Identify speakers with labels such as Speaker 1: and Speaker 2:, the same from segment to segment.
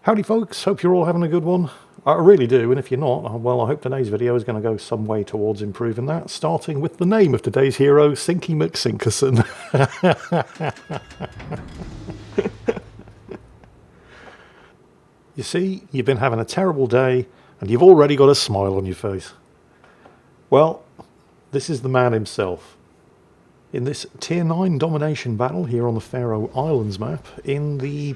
Speaker 1: Howdy folks, hope you're all having a good one. I really do, and if you're not, well, I hope today's video is going to go some way towards improving that, starting with the name of today's hero, Sinky McSinkerson. You see, you've been having a terrible day, and you've already got a smile on your face. Well, this is the man himself. In this Tier 9 domination battle here on the Faroe Islands map, in the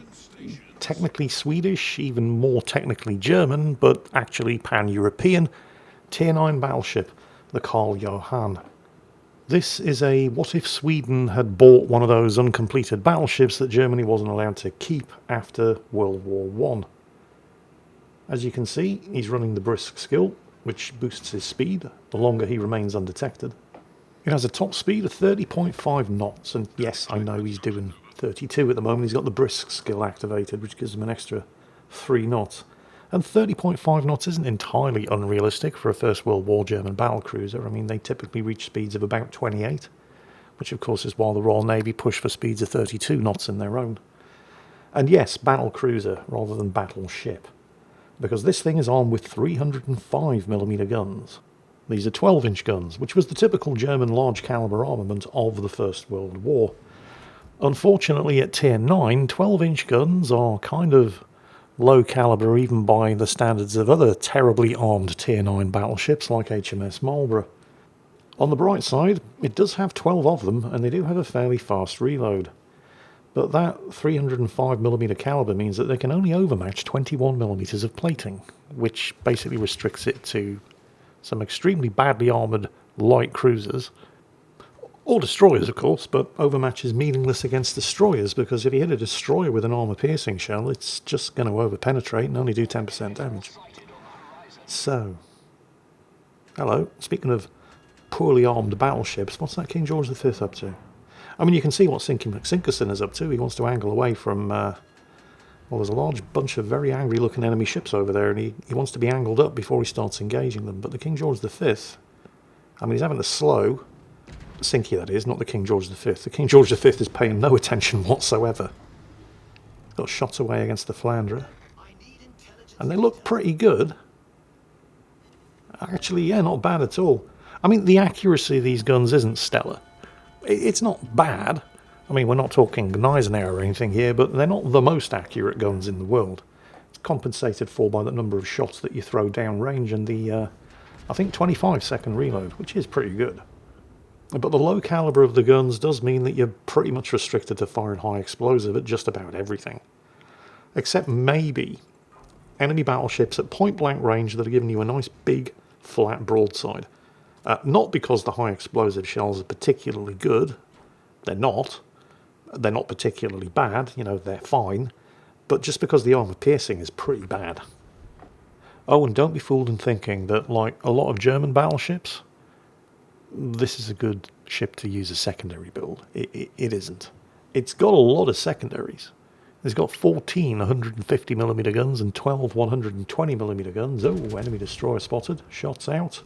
Speaker 1: technically Swedish, even more technically German, but actually pan-European, Tier 9 battleship, the Karl Johan. This is a what if Sweden had bought one of those uncompleted battleships that Germany wasn't allowed to keep after World War I. As you can see, he's running the brisk skill, which boosts his speed the longer he remains undetected. It has a top speed of 30.5 knots, and yes, I know he's doing 32 at the moment. He's got the brisk skill activated, which gives him an extra 3 knots. And 30.5 knots isn't entirely unrealistic for a First World War German battlecruiser. I mean, they typically reach speeds of about 28, which of course is why the Royal Navy pushed for speeds of 32 knots in their own. And yes, battlecruiser rather than battleship, because this thing is armed with 305mm guns. These are 12-inch guns, which was the typical German large-caliber armament of the First World War. Unfortunately, at Tier 9, 12-inch guns are kind of low caliber even by the standards of other terribly armed Tier 9 battleships like HMS Marlborough. On the bright side, it does have 12 of them, and they do have a fairly fast reload. But that 305mm caliber means that they can only overmatch 21mm of plating, which basically restricts it to some extremely badly armoured light cruisers, or destroyers of course, but overmatch is meaningless against destroyers because if you hit a destroyer with an armour-piercing shell, it's just going to overpenetrate and only do 10% damage. So, hello, speaking of poorly armed battleships, what's that King George V up to? I mean, you can see what Sinky McSinkerson is up to. He wants to angle away from well, there's a large bunch of very angry-looking enemy ships over there, and he wants to be angled up before he starts engaging them. But the King George V, I mean, he's having a slow, Sinky that is, not the King George V. The King George V is paying no attention whatsoever. Got shots away against the Flandre. And they look pretty good. Actually, yeah, not bad at all. I mean, the accuracy of these guns isn't stellar. It's not bad. I mean, we're not talking Gneisenauer or anything here, but they're not the most accurate guns in the world. It's compensated for by the number of shots that you throw down range and the, I think, 25-second reload, which is pretty good. But the low caliber of the guns does mean that you're pretty much restricted to firing high explosive at just about everything. Except maybe enemy battleships at point-blank range that are giving you a nice big, flat broadside. Not because the high explosive shells are particularly good. They're not. They're not particularly bad, you know, they're fine, but just because the armour piercing is pretty bad. Oh, and don't be fooled in thinking that, like a lot of German battleships, this is a good ship to use a secondary build. It isn't. It's got a lot of secondaries. It's got 14 150mm guns and 12 120mm guns. Oh, enemy destroyer spotted. Shots out.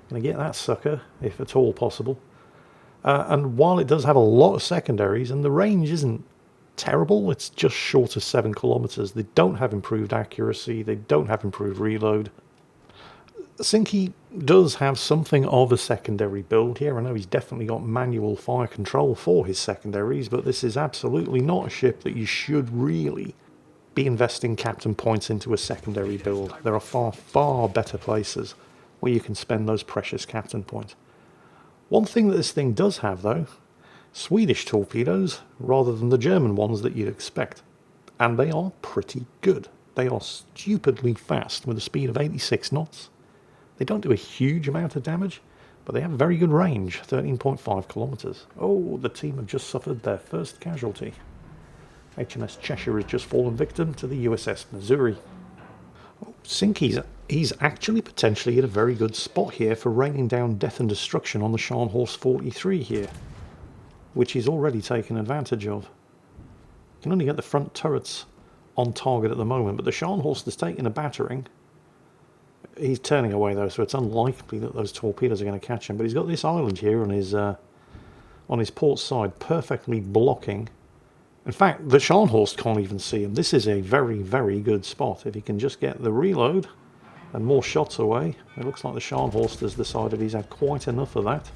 Speaker 1: Gonna get that sucker, if at all possible. And while it does have a lot of secondaries, and the range isn't terrible, it's just short of 7 kilometers. They don't have improved accuracy, they don't have improved reload. Sinky does have something of a secondary build here. I know he's definitely got manual fire control for his secondaries, but this is absolutely not a ship that you should really be investing captain points into a secondary build. There are far, far better places where you can spend those precious captain points. One thing that this thing does have, though, Swedish torpedoes rather than the German ones that you'd expect. And they are pretty good. They are stupidly fast with a speed of 86 knots. They don't do a huge amount of damage, but they have very good range, 13.5 kilometers. Oh, the team have just suffered their first casualty. HMS Cheshire has just fallen victim to the USS Missouri. Oh, Sinky's he's actually potentially in a very good spot here for raining down death and destruction on the Scharnhorst 43 here, which he's already taken advantage of. You can only get the front turrets on target at the moment, but the Scharnhorst is taking a battering. He's turning away though, so it's unlikely that those torpedoes are going to catch him, but he's got this island here on his port side perfectly blocking In fact, the Scharnhorst can't even see him. This is a very, very good spot. If he can just get the reload and more shots away. It looks like the Scharnhorst has decided he's had quite enough of that.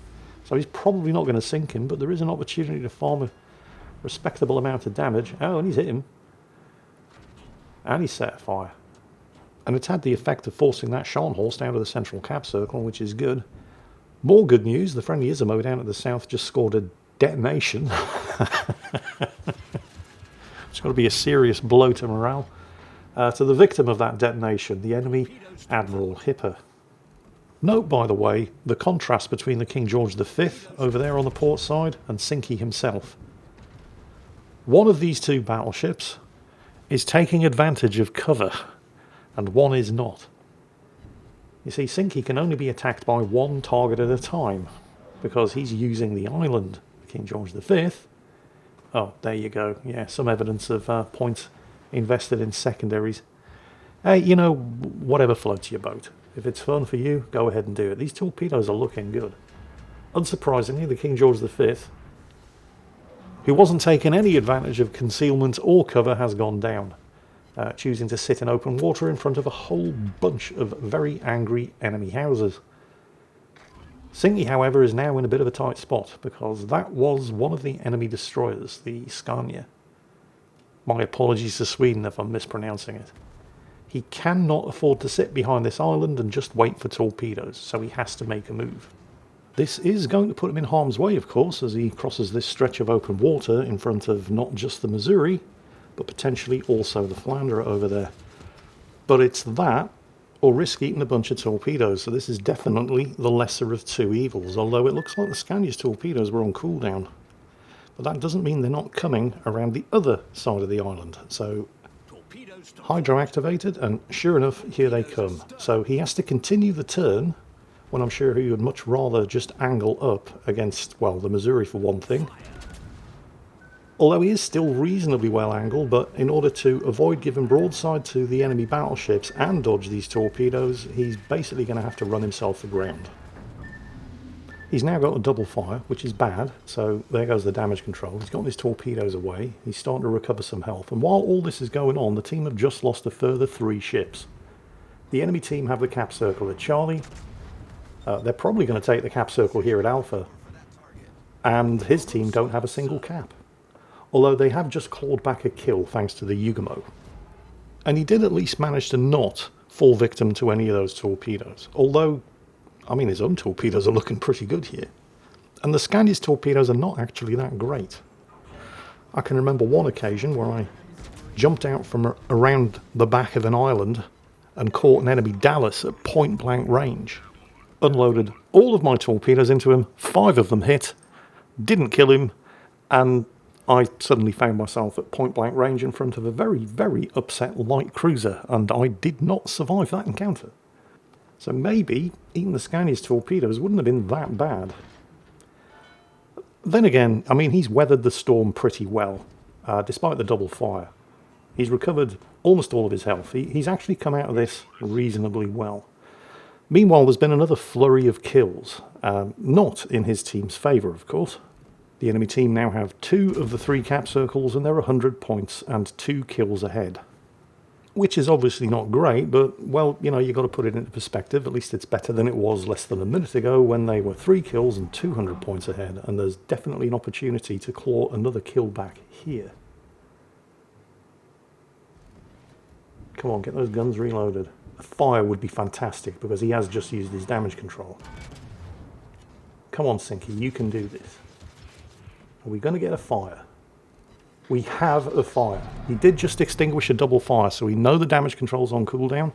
Speaker 1: So he's probably not going to sink him, but there is an opportunity to farm a respectable amount of damage. Oh, and he's hit him. And he's set fire. And it's had the effect of forcing that Scharnhorst out of the central cap circle, which is good. More good news, the friendly Izumo down at the south just scored a detonation. It's got to be a serious blow to morale. To the victim of that detonation, the enemy Admiral Hipper. Note, by the way, the contrast between the King George V over there on the port side and Sinky himself. One of these two battleships is taking advantage of cover, and one is not. You see, Sinky can only be attacked by one target at a time, because he's using the island, King George V. Oh, there you go. Yeah, some evidence of points invested in secondaries. Hey, you know, whatever floats your boat. If it's fun for you, go ahead and do it. These torpedoes are looking good. Unsurprisingly, the King George V, who wasn't taking any advantage of concealment or cover, has gone down, choosing to sit in open water in front of a whole bunch of very angry enemy houses. Sinky, however, is now in a bit of a tight spot, because that was one of the enemy destroyers, the Scania. My apologies to Sweden if I'm mispronouncing it. He cannot afford to sit behind this island and just wait for torpedoes, so he has to make a move. This is going to put him in harm's way, of course, as he crosses this stretch of open water in front of not just the Missouri, but potentially also the Flandre over there. But it's that, or risk eating a bunch of torpedoes, so this is definitely the lesser of two evils, although it looks like the Scania's torpedoes were on cooldown. But that doesn't mean they're not coming around the other side of the island, so hydro activated, and sure enough, here they come. So he has to continue the turn, when I'm sure he would much rather just angle up against, well, the Missouri for one thing. Although he is still reasonably well angled, but in order to avoid giving broadside to the enemy battleships and dodge these torpedoes, he's basically going to have to run himself aground. He's now got a double fire, which is bad, so there goes the damage control. He's got his torpedoes away, he's starting to recover some health, and while all this is going on, the team have just lost a further 3 ships. The enemy team have the cap circle at Charlie. They're probably going to take the cap circle here at Alpha, and his team don't have a single cap. Although they have just clawed back a kill thanks to the Yugamo. And he did at least manage to not fall victim to any of those torpedoes. Although, I mean, his own torpedoes are looking pretty good here. And the Scania's torpedoes are not actually that great. I can remember one occasion where I jumped out from around the back of an island and caught an enemy Dallas at point blank range. Unloaded all of my torpedoes into him, 5 of them hit, didn't kill him, and I suddenly found myself at point blank range in front of a very, very upset light cruiser, and I did not survive that encounter. So maybe even the Scania's torpedoes wouldn't have been that bad. Then again, I mean, he's weathered the storm pretty well, despite the double fire. He's recovered almost all of his health. He's actually come out of this reasonably well. Meanwhile, there's been another flurry of kills, not in his team's favour, of course. The enemy team now have 2 of the 3 cap circles, and they're 100 points and 2 kills ahead. Which is obviously not great, but, well, you know, you've got to put it into perspective. At least it's better than it was less than a minute ago when they were 3 kills and 200 points ahead, and there's definitely an opportunity to claw another kill back here. Come on, get those guns reloaded. A fire would be fantastic, because he has just used his damage control. Come on, Sinky, you can do this. Are we going to get a fire? We have a fire. He did just extinguish a double fire, so we know the damage control's on cooldown.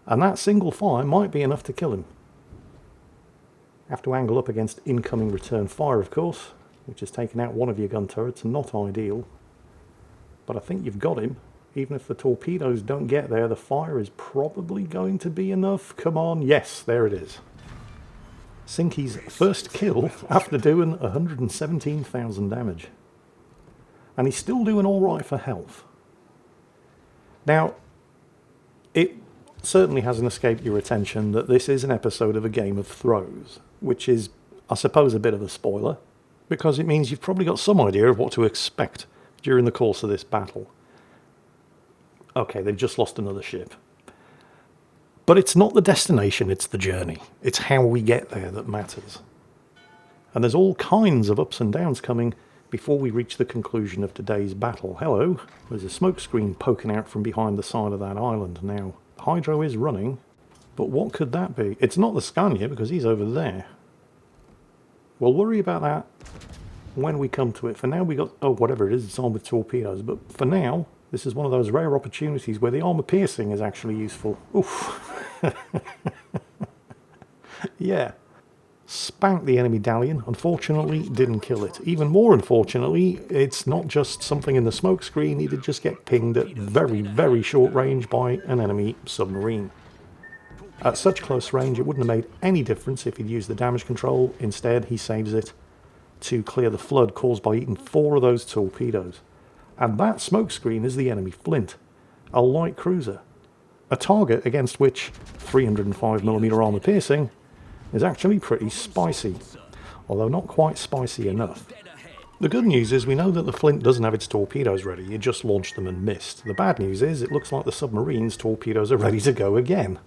Speaker 1: And that single fire might be enough to kill him. Have to angle up against incoming return fire, of course, which has taken out one of your gun turrets. Not ideal. But I think you've got him. Even if the torpedoes don't get there, the fire is probably going to be enough. Come on. Yes, there it is. Sinky's first kill after doing 117,000 damage. And he's still doing alright for health. Now, it certainly hasn't escaped your attention that this is an episode of A Game of Throws, which is, I suppose, a bit of a spoiler, because it means you've probably got some idea of what to expect during the course of this battle. Okay, they've just lost another ship. But it's not the destination, it's the journey. It's how we get there that matters. And there's all kinds of ups and downs coming before we reach the conclusion of today's battle. Hello, there's a smoke screen poking out from behind the side of that island now. Hydro is running, but what could that be? It's not the Scania because he's over there. We'll worry about that when we come to it. For now we got, oh, whatever it is, it's armed with torpedoes. But for now, this is one of those rare opportunities where the armor piercing is actually useful. Oof. Yeah. Spanked the enemy galleon. Unfortunately, didn't kill it. Even more unfortunately, it's not just something in the smoke screen. He did just get pinged at very, very short range by an enemy submarine. At such close range, it wouldn't have made any difference if he'd used the damage control. Instead, he saves it to clear the flood caused by eating 4 of those torpedoes. And that smoke screen is the enemy Flint, a light cruiser. A target against which 305mm armor piercing is actually pretty spicy, although not quite spicy enough. The good news is we know that the Flint doesn't have its torpedoes ready, it just launched them and missed. The bad news is it looks like the submarine's torpedoes are ready to go again.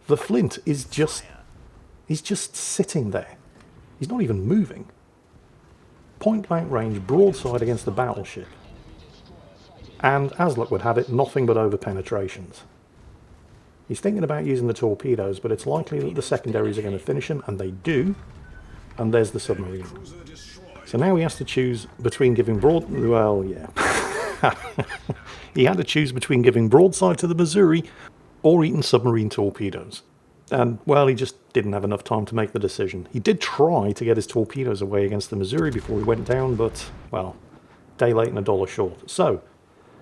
Speaker 1: The Flint is he's just sitting there. He's not even moving. Point blank range, broadside against the battleship. And as luck would have it, nothing but over penetrations. He's thinking about using the torpedoes, but it's likely that the secondaries are going to finish him, and they do. And there's the submarine. So now he has to choose between giving well, yeah. He had to choose between giving broadside to the Missouri or eating submarine torpedoes. And, well, he just didn't have enough time to make the decision. He did try to get his torpedoes away against the Missouri before he went down, but, well, day late and $1 short. So,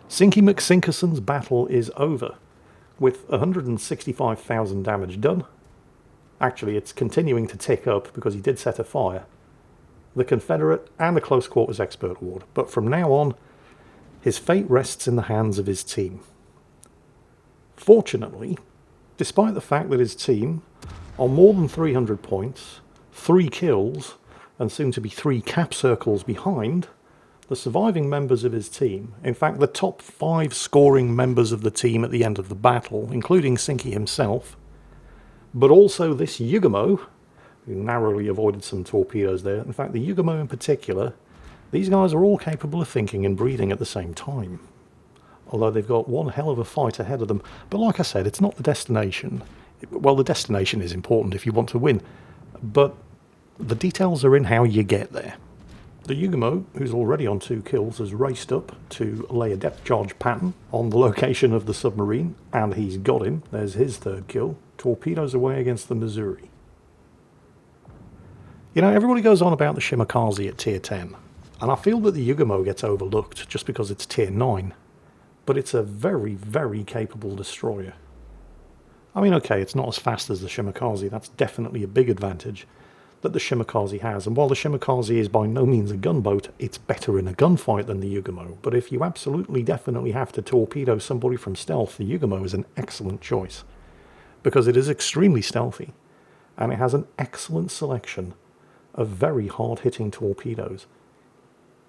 Speaker 1: Sinky McSinkerson's battle is over, with 165,000 damage done. Actually, it's continuing to tick up because he did set a fire. The Confederate and the Close Quarters Expert Award. But from now on, his fate rests in the hands of his team. Fortunately, despite the fact that his team are more than 300 points, 3 kills, and soon to be 3 cap circles behind, the surviving members of his team, in fact the top 5 scoring members of the team at the end of the battle, including Sinky himself, but also this Yugamo, who narrowly avoided some torpedoes there. In fact, the Yugamo in particular, these guys are all capable of thinking and breathing at the same time. Although they've got one hell of a fight ahead of them. But like I said, it's not the destination. Well, the destination is important if you want to win, but the details are in how you get there. The Yugamo, who's already on 2 kills, has raced up to lay a depth charge pattern on the location of the submarine, and he's got him. There's his 3rd kill. Torpedoes away against the Missouri. You know, everybody goes on about the Shimakaze at tier 10, and I feel that the Yugamo gets overlooked just because it's tier 9, but it's a very, very capable destroyer. I mean, okay, it's not as fast as the Shimakaze, that's definitely a big advantage that the Shimakaze has, and while the Shimakaze is by no means a gunboat, it's better in a gunfight than the Yugamo. But if you absolutely definitely have to torpedo somebody from stealth, the Yugamo is an excellent choice, because it is extremely stealthy, and it has an excellent selection of very hard-hitting torpedoes.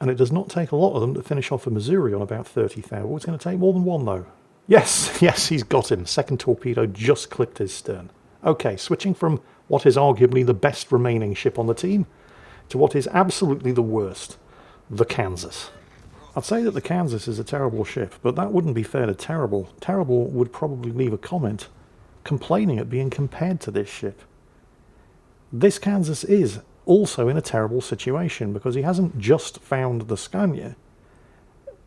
Speaker 1: And it does not take a lot of them to finish off a Missouri on about 30,000. Oh, it's going to take more than one, though. Yes, he's got him. 2nd torpedo just clipped his stern. Okay, switching from what is arguably the best remaining ship on the team to what is absolutely the worst, the Kansas. I'd say that the Kansas is a terrible ship, but that wouldn't be fair to Terrible. Terrible would probably leave a comment complaining at being compared to this ship. This Kansas is also in a terrible situation because he hasn't just found the Scania,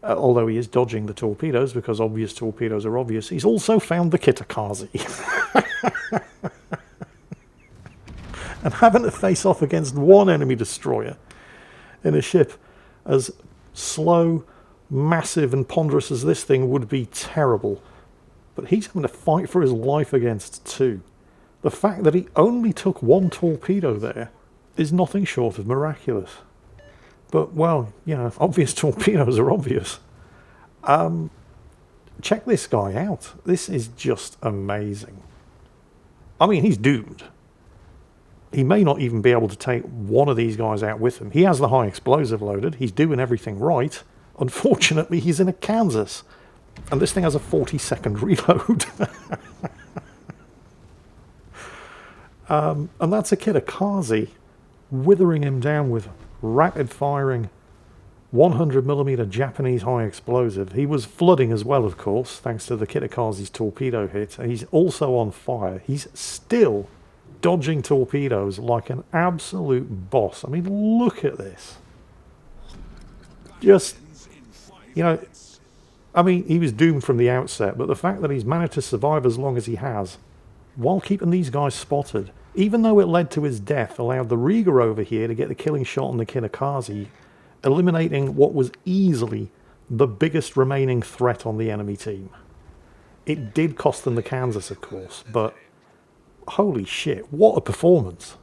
Speaker 1: although he is dodging the torpedoes because obvious torpedoes are obvious. He's also found the Kitakaze. And having to face off against one enemy destroyer in a ship as slow, massive and ponderous as this thing would be terrible. But he's having to fight for his life against 2. The fact that he only took 1 torpedo there is nothing short of miraculous. But, well, you know, obvious torpedoes are obvious. Check this guy out. This is just amazing. I mean, he's doomed. He may not even be able to take one of these guys out with him. He has the high explosive loaded. He's doing everything right. Unfortunately, he's in a Kansas, and this thing has a 40-second reload. And that's a Kitakazi withering him down with rapid-firing 100mm Japanese high explosive. He was flooding as well, of course, thanks to the Kitakazi's torpedo hit. He's also on fire. He's still dodging torpedoes like an absolute boss. I mean, look at this. Just, you know, I mean, he was doomed from the outset, but the fact that he's managed to survive as long as he has, while keeping these guys spotted, even though it led to his death, allowed the Riga over here to get the killing shot on the Kitakazi, eliminating what was easily the biggest remaining threat on the enemy team. It did cost them the Kansas, of course, but holy shit, what a performance.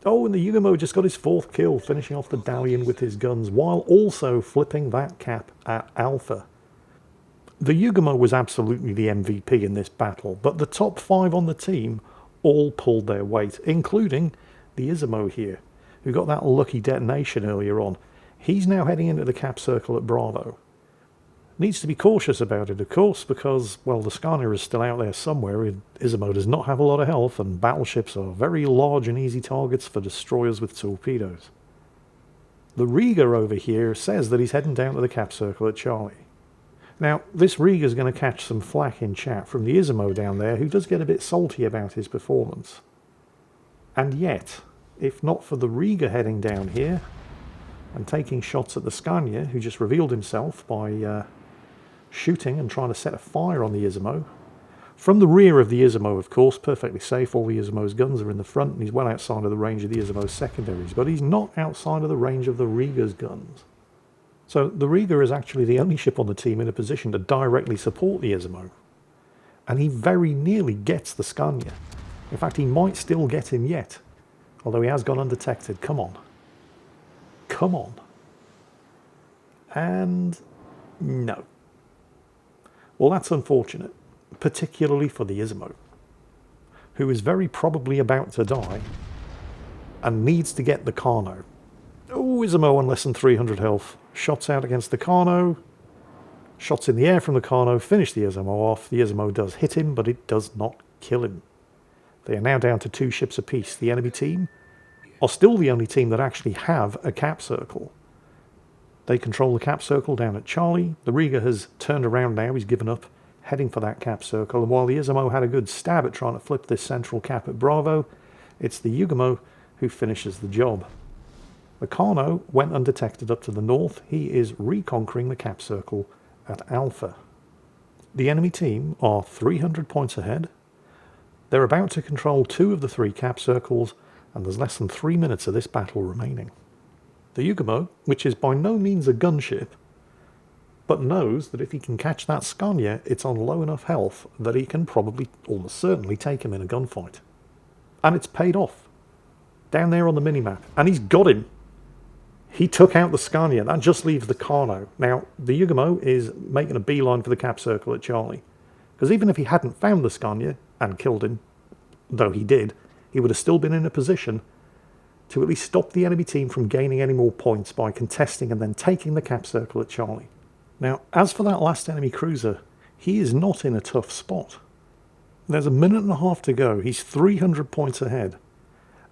Speaker 1: Oh, and the Yugamo just got his 4th kill, finishing off the Dalian with his guns, while also flipping that cap at Alpha. The Yugamo was absolutely the MVP in this battle, but the top 5 on the team all pulled their weight, including the Izumo here, who got that lucky detonation earlier on. He's now heading into the cap circle at Bravo. Needs to be cautious about it, of course, because, well, the Scania is still out there somewhere. Izumo does not have a lot of health, and battleships are very large and easy targets for destroyers with torpedoes. The Riga over here says that he's heading down to the cap circle at Charlie. Now, this Riga is going to catch some flack in chat from the Izumo down there, who does get a bit salty about his performance. And yet, if not for the Riga heading down here and taking shots at the Scania, who just revealed himself by shooting and trying to set a fire on the Izumo. From the rear of the Izumo, of course, perfectly safe. All the Izumo's guns are in the front, and he's well outside of the range of the Izumo's secondaries, but he's not outside of the range of the Riga's guns. So the Riga is actually the only ship on the team in a position to directly support the Izumo. And he very nearly gets the Scania. In fact, he might still get him yet, although he has gone undetected. Come on. Come on. And no. Well, that's unfortunate, particularly for the Izumo, who is very probably about to die and needs to get the Kano. Oh, Izumo on less than 300 health. Shots out against the Kano. Shots in the air from the Kano finish the Izumo off. The Izumo does hit him, but it does not kill him. They are now down to 2 ships apiece. The enemy team are still the only team that actually have a cap circle. They control the cap circle down at Charlie. The Riga has turned around now. He's given up, heading for that cap circle. And while the Izumo had a good stab at trying to flip this central cap at Bravo, it's the Yugamo who finishes the job. The Kano went undetected up to the north. He is reconquering the cap circle at Alpha. The enemy team are 300 points ahead. They're about to control 2 of the 3 cap circles, and there's less than 3 minutes of this battle remaining. The Yugamo, which is by no means a gunship, but knows that if he can catch that Scania, it's on low enough health that he can probably, almost certainly, take him in a gunfight. And it's paid off. Down there on the minimap. And he's got him. He took out the Scania. That just leaves the Kano. Now, the Yugamo is making a beeline for the cap circle at Charlie. Because even if he hadn't found the Scania and killed him, though he did, he would have still been in a position to at least stop the enemy team from gaining any more points by contesting and then taking the cap circle at Charlie. Now, as for that last enemy cruiser, he is not in a tough spot. There's a minute and a half to go. He's 300 points ahead.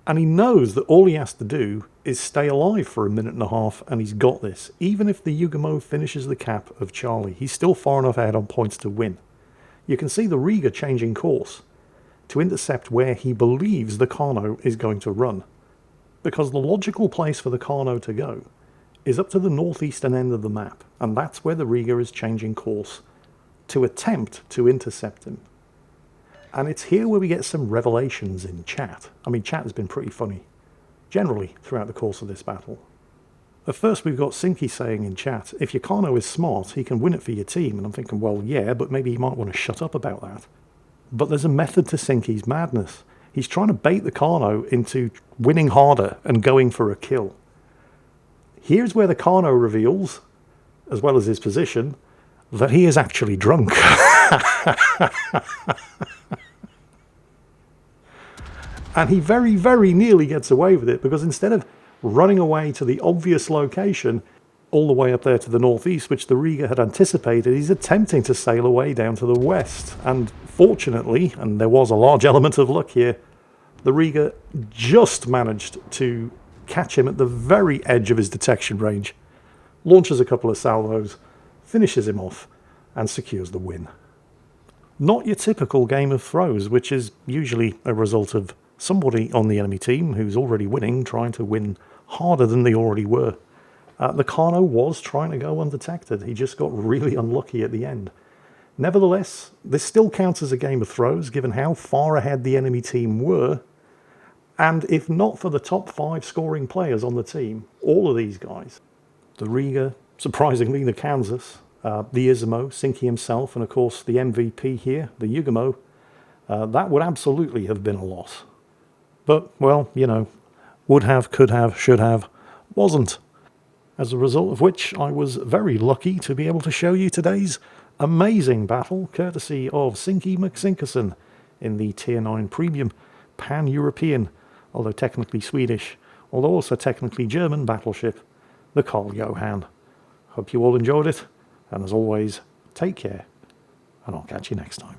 Speaker 1: And he knows that all he has to do is stay alive for a minute and a half, and he's got this. Even if the Yugamo finishes the cap of Charlie, he's still far enough ahead on points to win. You can see the Riga changing course to intercept where he believes the Kano is going to run. Because the logical place for the Kano to go is up to the northeastern end of the map, and that's where the Riga is changing course to attempt to intercept him. And it's here where we get some revelations in chat. I mean, chat has been pretty funny, generally, throughout the course of this battle. At first, we've got Sinky saying in chat, if your Kano is smart, he can win it for your team. And I'm thinking, well, yeah, but maybe he might want to shut up about that. But there's a method to Sinky's madness. He's trying to bait the Kano into winning harder and going for a kill. Here's where the Kano reveals, as well as his position, that he is actually drunk. And he very, very nearly gets away with it, because instead of running away to the obvious location, all the way up there to the northeast, which the Riga had anticipated. He's attempting to sail away down to the west, and fortunately, and there was a large element of luck here, the Riga just managed to catch him at the very edge of his detection range, launches a couple of salvos, finishes him off, and secures the win. Not your typical game of throws, which is usually a result of somebody on the enemy team who's already winning, trying to win harder than they already were. The Carno was trying to go undetected. He just got really unlucky at the end. Nevertheless, this still counts as a game of throws, given how far ahead the enemy team were. And if not for the top 5 scoring players on the team, all of these guys, the Riga, surprisingly the Kansas, the Ismo, Sinky himself, and of course the MVP here, the Yugamo, that would absolutely have been a loss. But, well, you know, would have, could have, should have, wasn't. As a result of which, I was very lucky to be able to show you today's amazing battle, courtesy of Sinky McSinkerson in the Tier 9 Premium Pan-European, although technically Swedish, although also technically German battleship, the Carl Johan. Hope you all enjoyed it, and as always, take care, and I'll catch you next time.